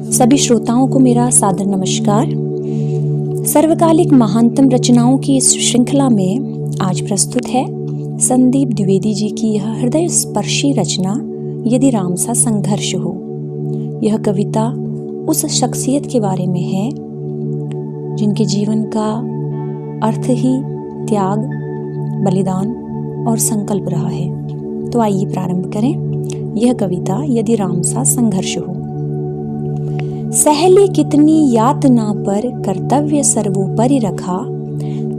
सभी श्रोताओं को मेरा सादर नमस्कार। सर्वकालिक महानतम रचनाओं की इस श्रृंखला में आज प्रस्तुत है संदीप द्विवेदी जी की यह हृदय स्पर्शी रचना यदि राम सा संघर्ष हो। यह कविता उस शख्सियत के बारे में है जिनके जीवन का अर्थ ही त्याग, बलिदान और संकल्प रहा है। तो आइए प्रारंभ करें यह कविता यदि राम सा संघर्ष हो। सहली कितनी यातना पर कर्तव्य सर्वोपरि रखा,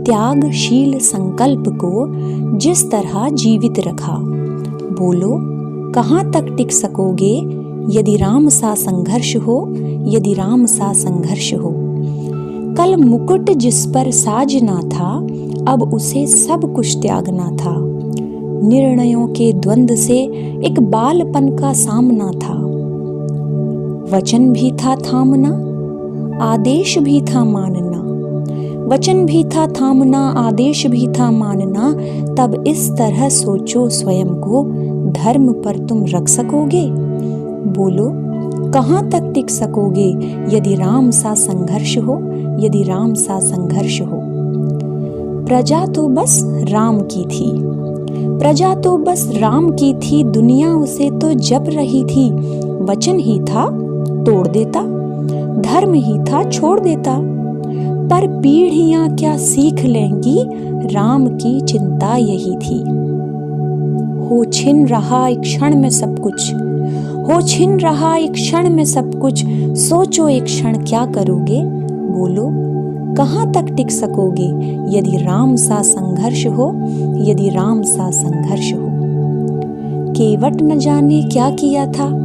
त्यागशील संकल्प को जिस तरह जीवित रखा। बोलो कहाँ तक टिक सकोगे यदि राम सा संघर्ष हो, यदि राम सा संघर्ष हो। कल मुकुट जिस पर साजना था, अब उसे सब कुछ त्यागना था। निर्णयों के द्वंद से एक बालपन का सामना था। वचन भी था थामना, आदेश भी था मानना। वचन भी था थामना, आदेश भी था मानना। तब इस तरह सोचो स्वयं को, धर्म पर तुम रख सकोगे। बोलो कहाँ तक टिक सकोगे यदि राम सा संघर्ष हो, यदि राम सा संघर्ष हो। प्रजा तो बस राम की थी, प्रजा तो बस राम की थी। दुनिया उसे तो जप रही थी। वचन ही था तोड़ देता, धर्म ही था छोड़ देता। पर पीढ़ियां क्या सीख लेंगी, राम की चिंता यही थी। हो छिन रहा एक क्षण में सब कुछ, हो छिन रहा एक क्षण में सब कुछ। सोचो एक क्षण क्या करोगे। बोलो कहाँ तक टिक सकोगे यदि राम सा संघर्ष हो, यदि राम सा संघर्ष हो। केवट न जाने क्या किया था,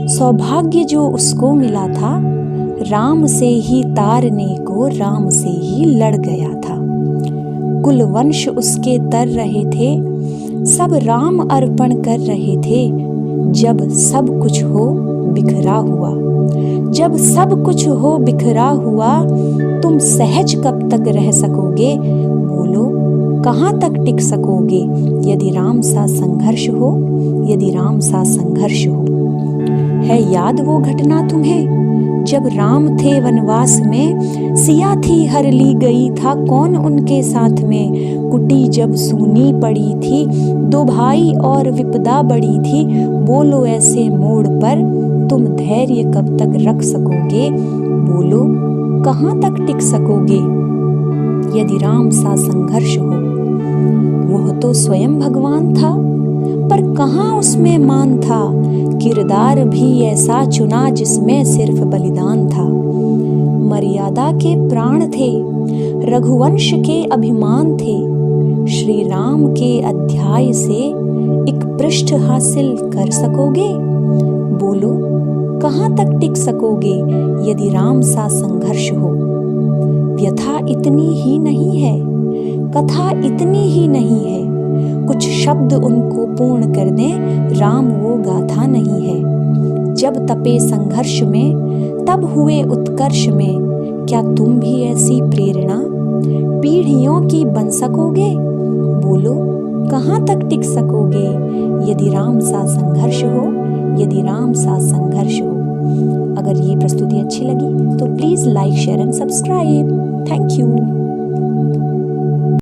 सौभाग्य जो उसको मिला था। राम से ही तारने को, राम से ही लड़ गया था। कुलवंश उसके तर रहे थे, सब राम अर्पण कर रहे थे। जब सब कुछ हो बिखरा हुआ, जब सब कुछ हो बिखरा हुआ। तुम सहज कब तक रह सकोगे। बोलो कहाँ तक टिक सकोगे यदि राम सा संघर्ष हो, यदि राम सा संघर्ष हो। है याद वो घटना तुम्हें जब राम थे वनवास में, सिया थी हर ली गई था कौन उनके साथ में। कुटी जब सूनी पड़ी थी, दो भाई और विपदा बड़ी थी। बोलो ऐसे मोड़ पर तुम धैर्य कब तक रख सकोगे। बोलो कहाँ तक टिक सकोगे यदि राम सा संघर्ष हो। वह तो स्वयं भगवान था, पर कहाँ उसमें मान था। किरदार भी ऐसा चुना जिसमें सिर्फ बलिदान था। मर्यादा के प्राण थे, रघुवंश के अभिमान थे। श्री राम के अध्याय से एक पृष्ठ हासिल कर सकोगे। बोलो कहाँ तक टिक सकोगे यदि राम सा संघर्ष हो। व्यथा इतनी ही नहीं है, कथा इतनी ही नहीं है। कुछ शब्द उनको पूर्ण कर दें, राम वो गाथा नहीं है। जब तपे संघर्ष में, तब हुए उत्कर्ष में। क्या तुम भी ऐसी प्रेरणा पीढ़ियों की बन सकोगे। बोलो कहाँ तक टिक सकोगे यदि राम सा संघर्ष हो, यदि राम सा संघर्ष हो। अगर ये प्रस्तुति अच्छी लगी तो please like, share and subscribe. Thank you.